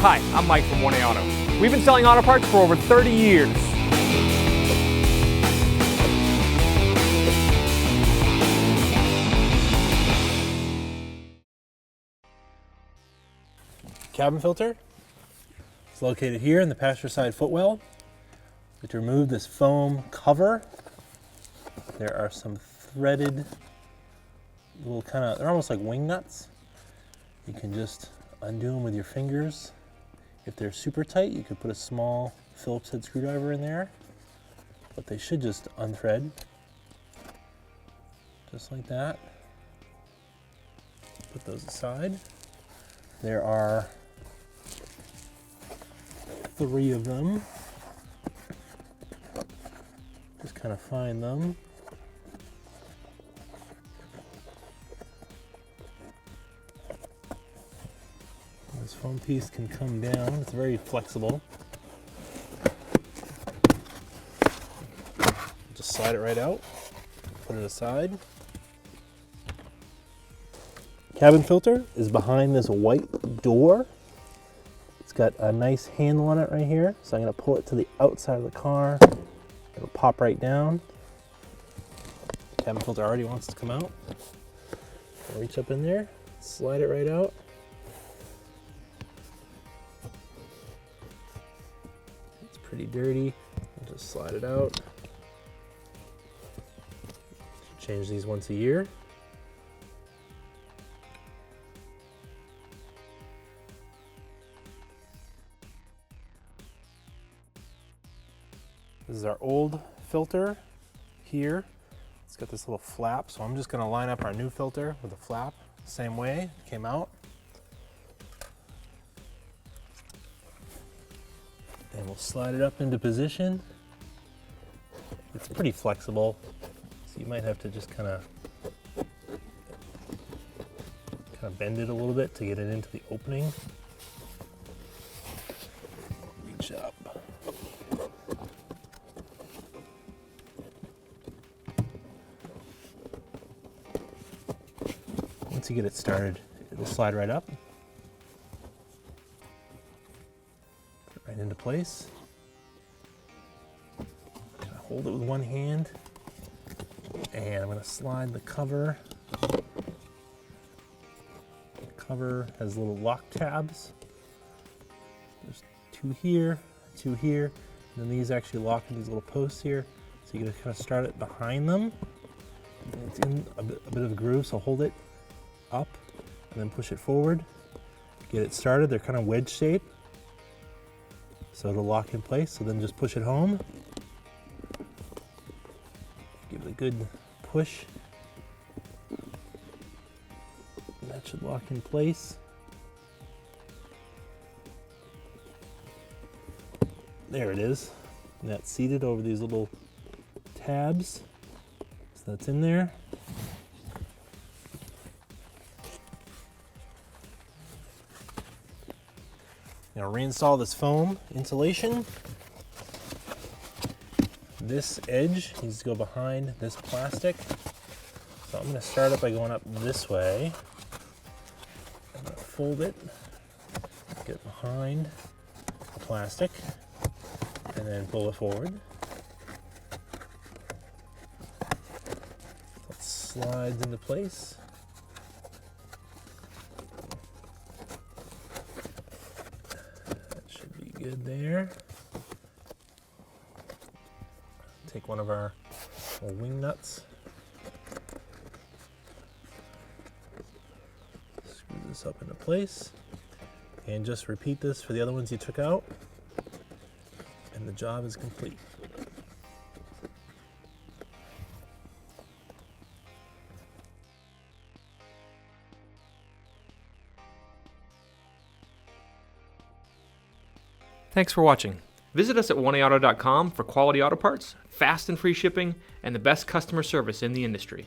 Hi, I'm Mike from 1A Auto. We've been selling auto parts for over 30 years. Cabin filter. It's located here in the passenger side footwell. To remove this foam cover, there are some threaded little they're almost like wing nuts. You can just undo them with your fingers. If they're super tight, you could put a small Phillips head screwdriver in there, but they should just unthread, just like that. Put those aside. There are 3 of them. Just kind of find them. This foam piece can come down. It's very flexible. Just slide it right out. Put it aside. Cabin filter is behind this white door. It's got a nice handle on it right here. So I'm going to pull it to the outside of the car. It'll pop right down. Cabin filter already wants to come out. I'll reach up in there, slide it right out. It's pretty dirty. I'll just slide it out. Change these once a year. This is our old filter here. It's got this little flap, so I'm just going to line up our new filter with a flap, same way it came out. And we'll slide it up into position. It's pretty flexible, so you might have to just kind of bend it a little bit to get it into the opening. Reach up. Once you get it started, it'll slide right up, right into place. Kind of hold it with one hand, and I'm going to slide the cover. The cover has little lock tabs. There's 2 here, 2 here, and then these actually lock in these little posts here. So you're going to kind of start it behind them. And it's in a bit of a groove, so hold it up and then push it forward. Get it started. They're kind of wedge shape, so it'll lock in place. So then just push it home. Give it a good push. That should lock in place. There it is. And that's seated over these little tabs. So that's in there. Now reinstall this foam insulation. This edge needs to go behind this plastic. So I'm going to start it by going up this way. I'm going to fold it, get behind the plastic, and then pull it forward. That slides into place. Good there. Take one of our wing nuts. Screw this up into place. And just repeat this for the other ones you took out. And the job is complete. Thanks for watching. Visit us at 1AAuto.com for quality auto parts, fast and free shipping, and the best customer service in the industry.